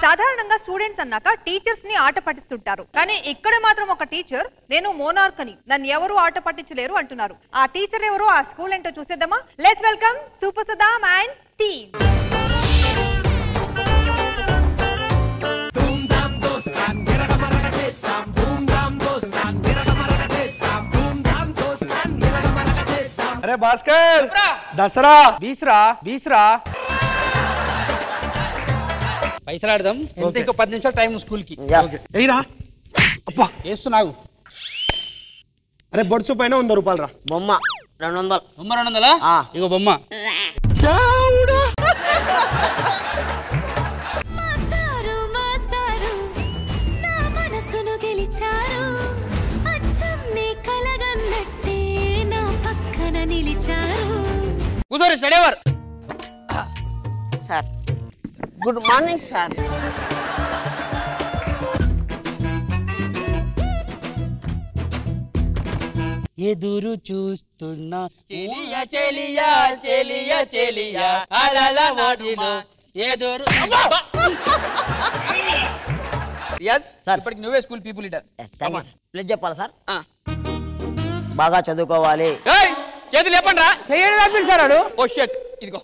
సాధారణంగా స్టూడెంట్స్ అన్నాక టీచర్స్ ని ఆట పట్టిస్తుంటారు. కానీ ఇక్కడ మాత్రం ఒక టీచర్ నేను మోనార్క్ అని నన్ను ఎవరు ఆట పట్టించలేరు అంటున్నారు. ఆ టీచర్ ఎవరు, ఆ స్కూల్ ఏంటో చూసేద్దామా? Let's welcome super Saddam and team. అరే భాస్కర్ దసరా బీసరా పైసలు ఆడదాం. ఎంత ఇంకో 10 నిమిషాలు టైం స్కూల్ కి. అబ్బా వేస్తున్నావు. అరే బొడ్సు పైన 100 రూపాయలు రా. బొమ్మ 200. బొమ్మ 200? ఇగో బొమ్మ. కూర్చోరి study hour. Sir good morning sir. ఎదురు చూస్తున్నా చెలియా చెలియా చెలియా చెలియా అలల మదిలో ఎదురు. రియాజ్ సార్, ఇప్పటికి నువ్వే స్కూల్ పీపుల్ లీడర్. ప్లీజ్ చెప్పాలి సార్. బాగా చదువుకోవాలి. చేతులు లేపండి రా. చేయడం తప్పింది సార్ వాడు. ఓ షట్, ఇదిగో.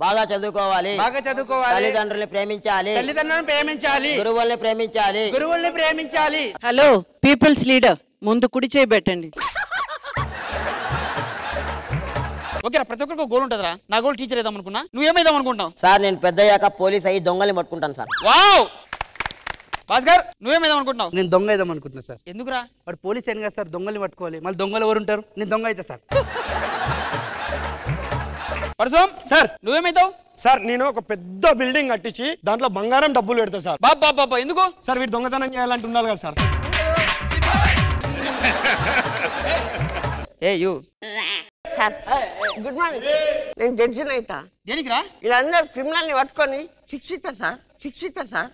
బాగా చదువుకోవాలి. బాగా చదువుకోవాలి. తల్లిదండ్రుల్ని ప్రేమించాలి. తల్లిదండ్రులను ప్రేమించాలి. గురువుల్ని ప్రేమించాలి. గురువుల్ని ప్రేమించాలి. హలో పీపుల్స్ లీడర్, ముందు కుడి చేయబెట్టండి. ఓకేరా, ప్రతి ఒక్కరికి గోల్ ఉంటుందిరా. నా గోల్ టీచర్ వేద్దాం అనుకున్నా. నువ్వేమైదాం అనుకుంటావు? సార్ నేను పెద్దయ్యాక పోలీస్ అయ్యి దొంగల్ని పట్టుకుంటాను సార్. వావ్. భాస్కర్ నువ్వేమైదాం అనుకుంటున్నావు? నేను దొంగ అయిదాం అనుకుంటున్నా సార్. ఎందుకురా? వాడు పోలీస్ అయిన కదా సార్, దొంగల్ని పట్టుకోవాలి. మళ్ళీ దొంగలు ఎవరు ఉంటారు? నేను దొంగ అయితే సార్. పరశురామ్ సార్, నువ్వేమైతావు? సార్ నేను ఒక పెద్ద బిల్డింగ్ కట్టించి దాంట్లో బంగారం డబ్బులు పెడతా సార్. బాబా ఎందుకు సార్? వీడు దొంగతనం చేయాలంటున్నారు కదా sir. A you sir good morning. నేను జడ్జిని అవుతా. దేనికిరా? వీళ్ళందరూ క్రిమినల్ని పట్టుకొని శిక్షిస్తా సార్.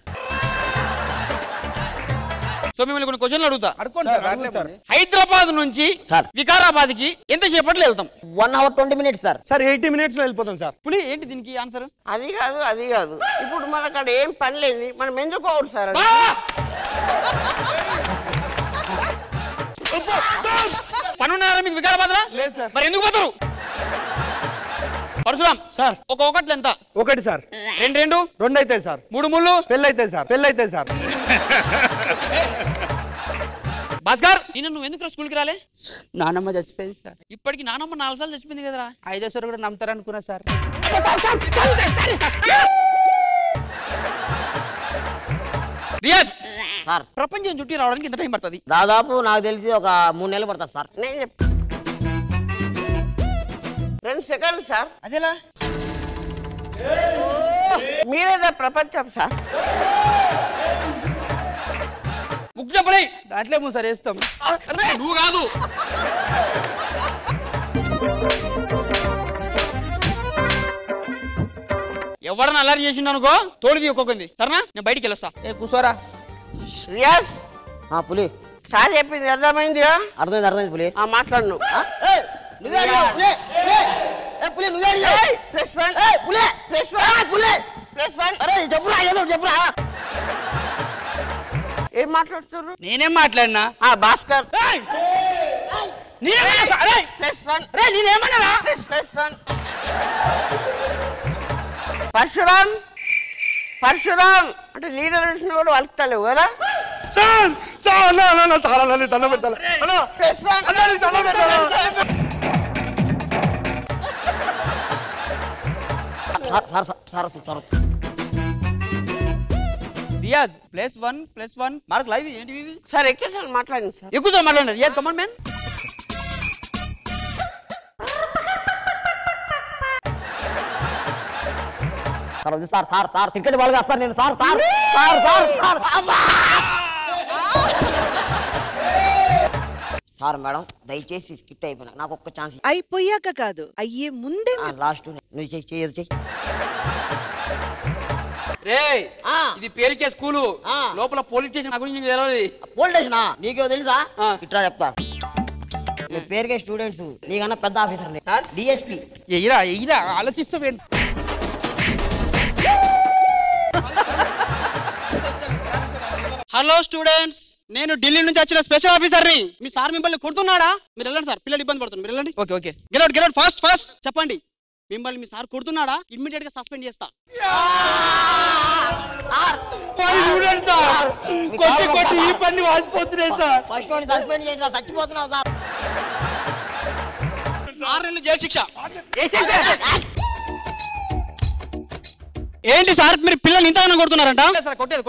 సో మిమ్మల్ని కొన్ని క్వశ్చన్లు అడుగుతా. అడుకోండి సార్. హైదరాబాద్ నుంచి సార్ వికారాబాద్ కి ఎంత సేపట్లో వెళ్తాం? 1 hour 20 minutes sir. Sir 80 minutes లో వెళ్ళిపోతాం సార్. పులి ఏంటి దీనికి ఆన్సర్? అది కాదు. ఇప్పుడు మనకు అక్కడ ఏం పని లేదు, మనం ఎందుకు పోవరు సార్? పని ఉన్నారా మీకు వికారాబాద్ లా? లేదు సార్. మరి ఎందుకు పోతారు? పరశురామ్ సార్ ఒకటి ఎంత? 1 సార్. 2 అయితే సార్. 3 పెళ్ళైతే సార్. భాస్కర్ నువ్వు ఎందుకు స్కూల్కి రాలే? నానమ్మ చచ్చిపోయింది సార్. ఇప్పటికి నానమ్మ 4 సార్లు చచ్చిపోయింది కదరా. 5వ సార్ కూడా నమ్ముతారనుకున్నా సార్. రియాజ్ సార్ ప్రపంచం చుట్టి రావడానికి ఎంత టైం పడుతుంది? దాదాపు నాకు తెలిసి ఒక 3 నెలలు పడుతుంది సార్. నేను 2 సెకండ్లు సార్. అదేలా? మీరేదా ప్రపంచం సార్? ముక్కు చెప్పలే. దాంట్లో ఏమో సార్ వేస్తాం. నువ్వు కాదు. ఎవడన్నా అల్లరి చేసిండు అనుకో తోలుది ఒక్కొక్కంది. సరేనా? నేను బయటికి వెళ్ళొస్తా. కూర్చోరా. రియాజ్ పులి సార్ చెప్పింది అర్థమైంది? అర్థమైంది పులి. మాట్లాడు. ఏం మాట్లాడుతున్నారు? నేనేం మాట్లాడినా? భాస్కర్ నేనేమన్నారా? పరశురామ్ అంటే లీడర్ వచ్చిన కూడా వలుకుతలేవు కదా? దండం పెడతా. రియాజ్ +1 మార్క్ లైవ్ ఏంటి సార్? ఎక్కేసారి మాట్లాడింది సార్. ఎక్కువ మాట్లాడండి. Riyaz come on man. Sir cricket ball కాదు సార్. నేను సార్ మేడం దయచేసి స్కిట్ అయిపోయినా నాకు ఒక్క ఛాన్స్. అయిపోయాక కాదు, అయ్యే ముందే. లాస్ట్ నువ్వు చెయ్యి. రే ఇది పేరుకే స్కూలు, లోపల పోలీస్ స్టేషన్ గురించి తెలియదు. పోలీస్ స్టేషనా? నీకేమో తెలుసా? ఇట్లా చెప్తా. మీ పేరుకే స్టూడెంట్స్, నీకన్నా పెద్ద ఆఫీసర్ డిఎస్పీ. ఎయిరా ఆలోచిస్తావేంటి? హలో స్టూడెంట్స్, నేను ఢిల్లీ నుంచి వచ్చిన స్పెషల్ ఆఫీసర్ని. మీ సార్ మిమ్మల్ని కొడుతున్నాడా? మీరు వెళ్ళండి సార్, పిల్లలు ఇబ్బంది పడుతున్నారు. మీరు వెళ్ళండి. ఓకే ఓకే, గెలౌట్ ఫాస్ట్ చెప్పండి. మిమ్మల్ని మీ సార్ కొడుతున్నాడా? ఇమ్మీడియట్ గా సస్పెండ్ చేస్తా. ఈ పని వాసిపోతున్నాయి సార్. ఫస్ట్ వన్ సస్పెండ్ చేయండి సార్, చచ్చిపోతున్నావు సార్. 6 నెలలు జైలు శిక్ష. ఏంటి సార్ మీరు పిల్లల్ని ఇంతగానో కొడుతున్నారంట? కొట్టాడు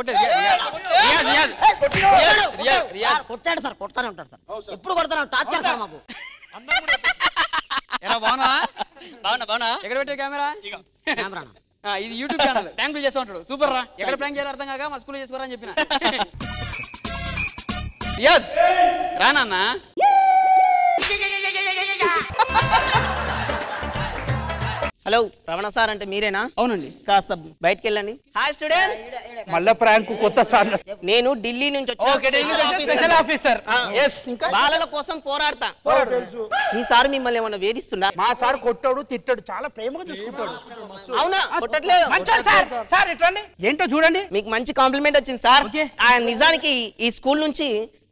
సార్, కొడతానే ఉంటాడు సార్. ఎప్పుడు కొడతాను, టార్చర్ సార్ మాకు. బాగున్నా ఎక్కడ పెట్టే కెమెరా? ఇది యూట్యూబ్ ఛానల్. ప్రాంక్ చేస్తూ ఉంటాడు. సూపర్ రా. ఎక్కడ ప్రాంక్ చేయాలి అర్థం కాక మా స్కూల్లో చేసుకోరా అని చెప్పిన. రియాజ్ రానన్నా. హలో రమణ సార్ అంటే మీరేనా? అవునండి. కాస్త బయటకు వెళ్ళండి. Hi students. మళ్ళా ప్రాంక్ కొత్త ఛానల్. నేను ఢిల్లీ నుంచి స్పెషల్ ఆఫీసర్. బాలల కోసం పోరాడతా. మీ సార్ మిమ్మల్ని ఏమన్నా వేధిస్తుందా? మా సార్ కొట్టాడు, తిట్టాడు, చాలా ప్రేమగా చూసుకుంటాడు. అవునా? కొట్టట్లేదు. సార్ ఇట్లండి, ఏంటో చూడండి. మీకు మంచి కాంప్లిమెంట్ వచ్చింది సార్. నిజానికి ఈ స్కూల్ నుంచి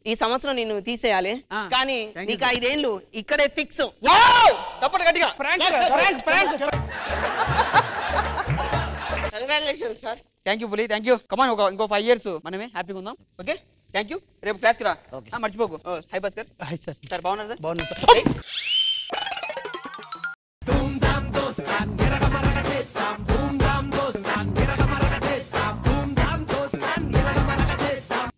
ఈ సంవత్సరం నేను తీసేయాలి, కానీ నీకు 5 ఏళ్ళు ఇక్కడే ఫిక్స్. తప్పదు గట్టిగా. Congratulations sir. థ్యాంక్ యూ పులి, థ్యాంక్ యూ. కమాన్ ఇంకో 5 years మనమే హ్యాపీగా ఉందాం. Okay thank you. రేపు క్లాస్కి రా, మర్చిపోకు. High Bhaskar. Hi sir. Sir బాగున్నారు సార్? బాగున్నాను సార్.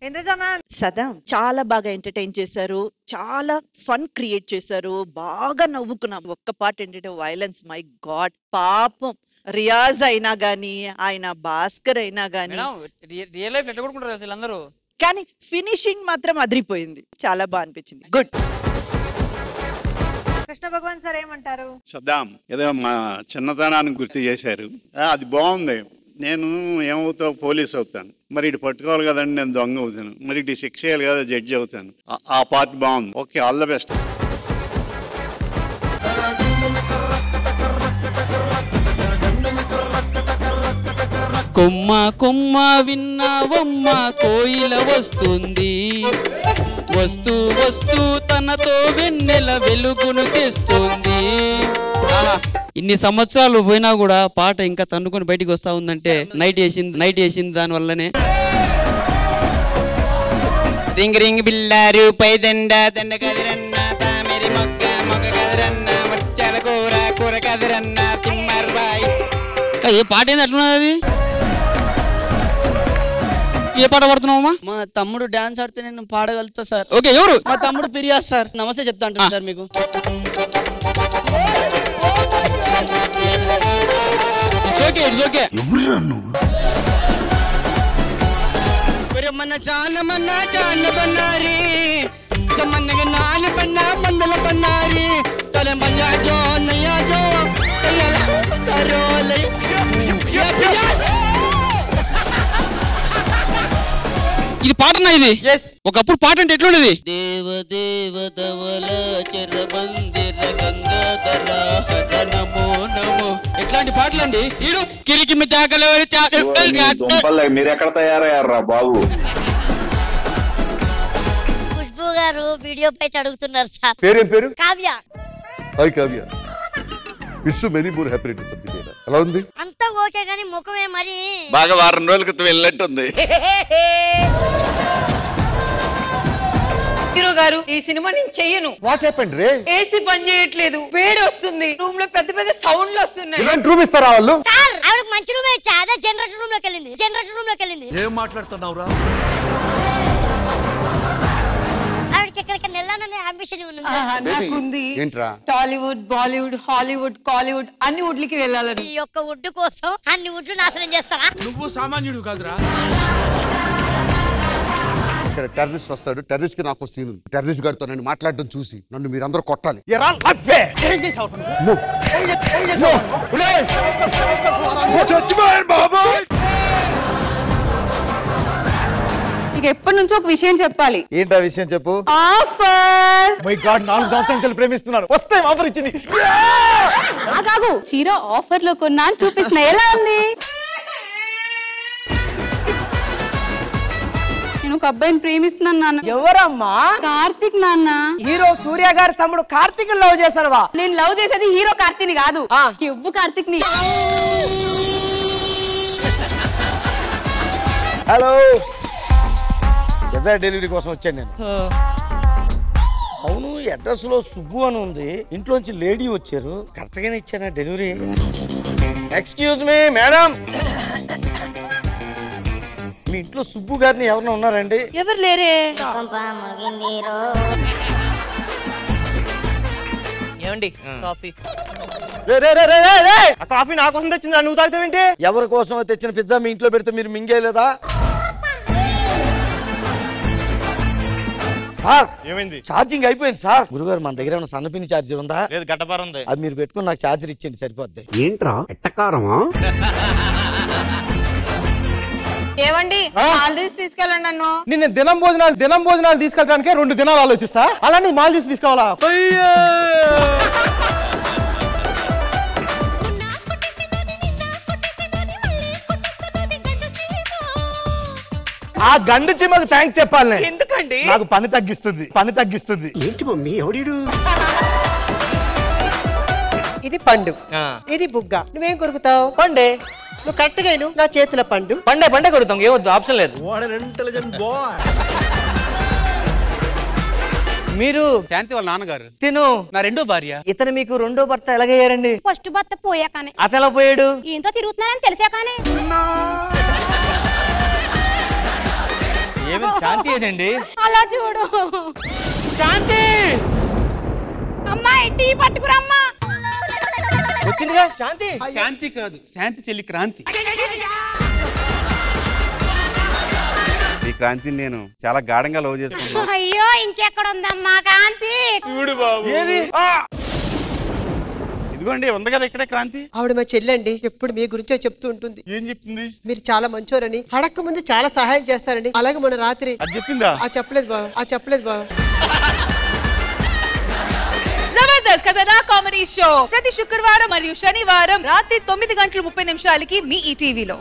ఇంద్రజ మ్యామ్, సదా చాలా బాగా ఎంటర్టైన్ చేశారు, చాలా ఫన్ క్రియేట్ చేశారు, బాగా నవ్వుకున్నాం. ఒక్క పాట ఏంటంటే వైలెన్స్, మై గాడ్. పాపం రియాజ్ అయినా గానీ, ఆయన భాస్కర్ అయినా గానీ, రియల్ లైఫ్ ఎట్లా కొడుకుంటారు వీళ్ళందరూ, కానీ ఫినిషింగ్ మాత్రం అదిరిపోయింది. చాలా బాగా అనిపించింది. గుడ్. కృష్ణ భగవాన్ సార్ ఏమంటారు? సద్దాం ఏదో మా చిన్నతనాన్ని గుర్తు చేశారు. అది బాగుంది. నేను ఏమవుతావు, పోలీస్ అవుతాను. మరి ఇటు పట్టుకోవాలి కదండి, నేను దొంగ అవుతాను. మరి ఇటు శిక్ష చేయాలి కదా, జడ్జి అవుతాను. ఆ పార్ట్ బాగుంది. Okay, all the best. కొమ్మ కొమ్మ విన్నావమ్మ కోయిల వస్తుంది, వస్తూ వస్తూ తనతో వెన్నెల వెలుగును తెస్తుంది. ఇన్ని సంవత్సరాలు పోయినా కూడా పాట ఇంకా తన్నుకొని బయటికి వస్తా ఉందంటే నైట్ వేసింది దాని వల్లనే. రింగ్ రింగ్ బిల్లారు పైదండ దండ కదిరన్న, తామెరి మొగ్గ మొగ్గ కదిరన్న, మచ్చాల కూర కూర కదిరన్న, తిమ్మర్బాయి. ఏ పాట ఏంది అట్లున్నది? అది ఏ పాట పడుతున్నావమ్మా? మా తమ్ముడు డాన్స్ ఆడితే నేను పాడగలుగుతా సార్. ఓకే, ఎవరు? మా తమ్ముడు ఫిర్యాజ్ సార్. నమస్తే చెప్తా అంటారు సార్ మీకు. మన జానమన్న జాన బన్నారి జమన్నగ నాలు బన్న మందల బన్నారి తల మంజా జో నయా జో రోలే. ఇది పాటనా? ఇది ఒకప్పుడు పాట అంటే ఎట్లుండేది? దేవ దేవ ధవల చరమందిర గంగాధర హర నమో నమో. ఎట్లాంటి పాటలు అండి? కిరికి మీరు ఎక్కడ తయారయ్యారా బాబు? ఖుష్బు గారు వీడియో పై అడుగుతున్నారు సార్. పేరేం పేరు? Kavya. Hi Kavya. Wish many more happy returns of the day. ఎలా ఉంది? అంతా ఓకే గానీ ముఖమే మరి బాగా వారం రోజుల క్రితం వెళ్ళినట్టుంది. హీరో గారు, ఈ సినిమా నేను చెయ్యను. What happened ray? ఏసీ పని చేయట్లేదు, వేడి వస్తుంది, రూమ్ లో పెద్ద పెద్ద సౌండ్లు వస్తున్నాయి. ఇలాంటి రూమ్ ఇస్తారా వాళ్ళు? సార్ ఆవిడకి మంచి రూమ్ ఇచ్చా, అదే జనరేటర్ రూమ్ లోకి వెళ్ళింది. ఏం మాట్లాడుతున్నావురా? ఆవిడకి ఎక్కడికైనా వెళ్ళాలనే అంబిషన్ ఉంది. నాకుంది. ఏంట్రా? టాలీవుడ్, బాలీవుడ్, హాలీవుడ్, కాలీవుడ్ అన్ని వుడ్లకి వెళ్ళాలని. ఈ యొక్క వుడ్ కోసం అన్ని వుడ్లు నాశనం చేస్తారా? నువ్వు సామాన్యుడు కాదురా. ఇక్కడ టెర్రరిస్ట్ వస్తాడు. టెర్రరిస్ట్ కి నాకు సీన్ ఉంది. టెర్రరిస్ట్ గారితో నన్ను మాట్లాడడం చూసి నన్ను మీరందరూ కొట్టాలి. ఇక ఎప్పటి నుంచో ఒక విషయం చెప్పాలి. ఏంటా విషయం చెప్పు. ఆఫర్. మై గాడ్, 4 సంవత్సరాలు ప్రేమిస్తున్నారు. వస్తే ఆఫర్ ఇచ్చింది. కాదు, చీర ఆఫర్ లో కొన్నా అని చూపిస్తున్నా. ఎలా ఉంది? నేను ఒక అబ్బాయిని ప్రేమిస్తున్నాను నాన్న. ఎవరమ్మా? కార్తిక్ నాన్న. హీరో సూర్య గారి తమ్ముడు కార్తిక్ లవ్ చేస్తావా? నేను లవ్ చేసేది హీరో కార్తీక్ ని కాదు, కివ్వు కార్తిక్ ని. హలో, డెలివరీ కోసం వచ్చాను నేను. అవును, అడ్రస్ లో సుబ్బు అని ఉంది, ఇంట్లోంచి లేడీ వచ్చారు, కరెక్ట్ గానే ఇచ్చానా డెలివరీ? ఎక్స్క్యూజ్ మీ మేడం, మీ ఇంట్లో సుబ్బు గారిని ఎవరైనా ఉన్నారండి? ఎవరు లేరే. ఏమండి కాఫీ? కాఫీ నా కోసం తెచ్చిందా, నువ్వు తాగుతావేంటి? ఎవరి కోసం తెచ్చిన పిజ్జా మీ ఇంట్లో పెడితే మీరు మింగేయలేదా? సార్ ఏమైంది? ఛార్జింగ్ అయిపోయింది సార్. గురుగారు మన దగ్గర ఏమైనా సన్నపిని ఛార్జర్ ఉందా? లేదు, గట్టపారం ఉంది. అది మీరు పెట్టుకుని నాకు ఛార్జర్ ఇచ్చేయండి, సరిపోద్ది. ఏంట్రా ఎట్టకారమా? ఏవండి మాల్దీవ్స్ తీసుకెళ్ళండి నన్ను. నిన్న దినం భోజనాలు తీసుకెళ్ళడానికి 2 దినాలు ఆలోచిస్తా, అలా నువ్వు మాల్దీవ్స్ తీసుకోవాలా? ఆ గండు చిమ్మకు థ్యాంక్స్ చెప్పాలి. ఎందుకండి? నాకు పని తగ్గిస్తుంది. ఏంటి మమ్మీ ఎవడీడు? ఇది పండు, ఇది బుగ్గ. నువ్వేం కొరుకుతావు? పండే. నువ్వు కరెక్ట్ గా నా చేతుల పండు. పండే కొడుతాం, ఏమొద్దు, ఆప్షన్ లేదు. మీరు శాంతి వాళ్ళ నాన్నగారు. తిను నా రెండో భార్య. ఇతను మీకు రెండో భర్త ఎలాగయ్యారండి? ఫస్ట్ భర్త పోయాకనే. అతను పోయాడు. ఏంతో తిరుగుతున్నానని తెలిసాకనే. ఏమి శాంతి ఏదండి? అలా చూడు. శాంతి అమ్మాయి టీ పట్టుకురమ్మా. వచ్చిందిగా శాంతి. శాంతి కాదు, శాంతి చెల్లి క్రాంతి. ఈ క్రాంతిని నేను చాలా గాఢంగా లవ్ చేసుకుంటున్నాను. అయ్యో ఇంకెక్కడ ఉందమ్మా కాంతి? చూడు బాబు, ఏది? ఇదిగోండి, ఉంది కదా ఇక్కడే క్రాంతి. ఆవిడ మా చెల్లండి, ఎప్పుడు మీ గురించే చెప్తూ ఉంటుంది. ఏం చెప్తుంది? మీరు చాలా మంచోరని, అడక్క ముందు చాలా సహాయం చేస్తారని. అలాగే మొన్న రాత్రి అది చెప్పిందా? చెప్పలేదు బాబు. జబర్దస్త్ కథనా కామెడీ షో ప్రతి శుక్రవారం మరియు శనివారం రాత్రి 9:30 మీ ఈ టీవీలో.